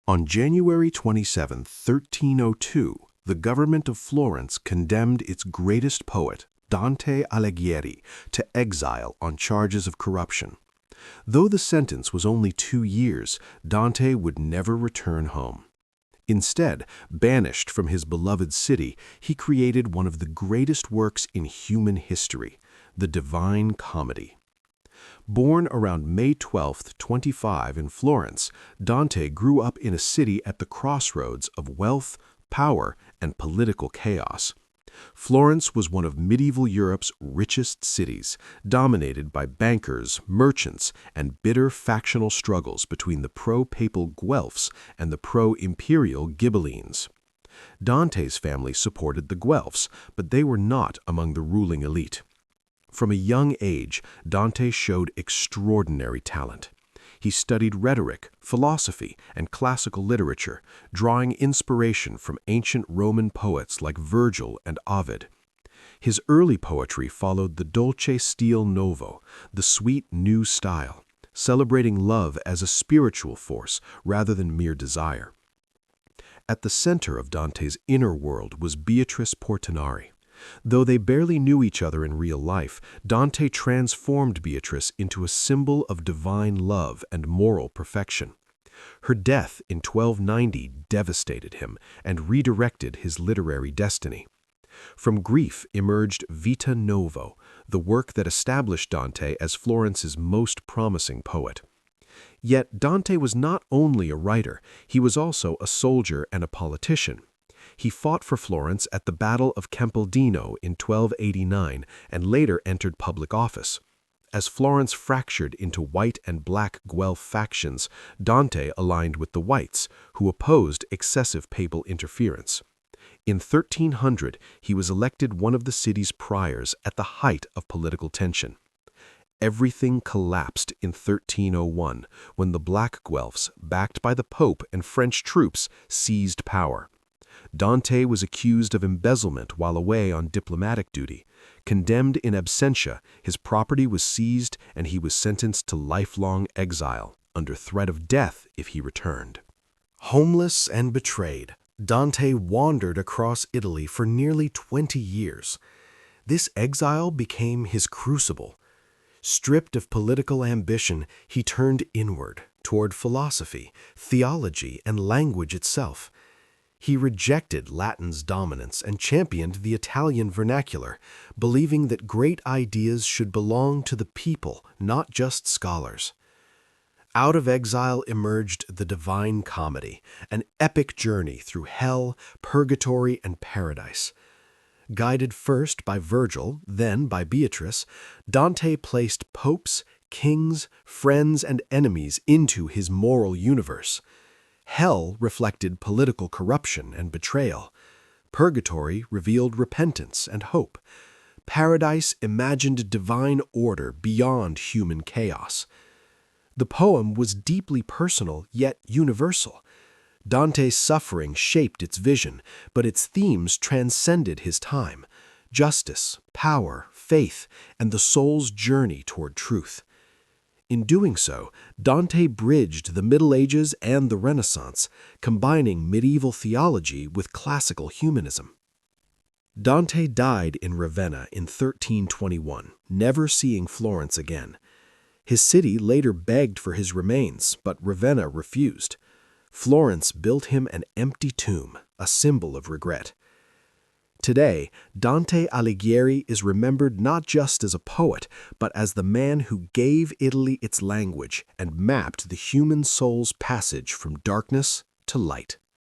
On January 27, 1302, the government of Florence condemned its greatest poet, Dante Alighieri, to exile on charges of corruption. Though the sentence was only 2 years, Dante would never return home. Instead, banished from his beloved city, he created one of the greatest works in human history, the Divine Comedy. Born around May 12, 25 in Florence, Dante grew up in a city at the crossroads of wealth, power, and political chaos. Florence was one of medieval Europe's richest cities, dominated by bankers, merchants, and bitter factional struggles between the pro-papal Guelphs and the pro-imperial Ghibellines. Dante's family supported the Guelphs, but they were not among the ruling elite. From a young age, Dante showed extraordinary talent. He studied rhetoric, philosophy, and classical literature, drawing inspiration from ancient Roman poets like Virgil and Ovid. His early poetry followed the dolce stile novo, the sweet new style, celebrating love as a spiritual force rather than mere desire. At the center of Dante's inner world was Beatrice Portinari. Though they barely knew each other in real life, Dante transformed Beatrice into a symbol of divine love and moral perfection. Her death in 1290 devastated him and redirected his literary destiny. From grief emerged Vita Novo, the work that established Dante as Florence's most promising poet. Yet Dante was not only a writer, he was also a soldier and a politician. He fought for Florence at the Battle of Campoldino in 1289 and later entered public office. As Florence fractured into white and black Guelph factions, Dante aligned with the whites, who opposed excessive papal interference. In 1300, he was elected one of the city's priors at the height of political tension. Everything collapsed in 1301 when the Black Guelphs, backed by the Pope and French troops, seized power. Dante was accused of embezzlement while away on diplomatic duty. Condemned in absentia, his property was seized and he was sentenced to lifelong exile, under threat of death if he returned. Homeless and betrayed, Dante wandered across Italy for nearly 20 years. This exile became his crucible. Stripped of political ambition, he turned inward, toward philosophy, theology, and language itself. He rejected Latin's dominance and championed the Italian vernacular, believing that great ideas should belong to the people, not just scholars. Out of exile emerged the Divine Comedy, an epic journey through hell, purgatory, and paradise. Guided first by Virgil, then by Beatrice, Dante placed popes, kings, friends, and enemies into his moral universe. Hell reflected political corruption and betrayal. Purgatory revealed repentance and hope. Paradise imagined divine order beyond human chaos. The poem was deeply personal yet universal. Dante's suffering shaped its vision, but its themes transcended his time: justice, power, faith, and the soul's journey toward truth. In doing so, Dante bridged the Middle Ages and the Renaissance, combining medieval theology with classical humanism. Dante died in Ravenna in 1321, never seeing Florence again. His city later begged for his remains, but Ravenna refused. Florence built him an empty tomb, a symbol of regret. Today, Dante Alighieri is remembered not just as a poet, but as the man who gave Italy its language and mapped the human soul's passage from darkness to light.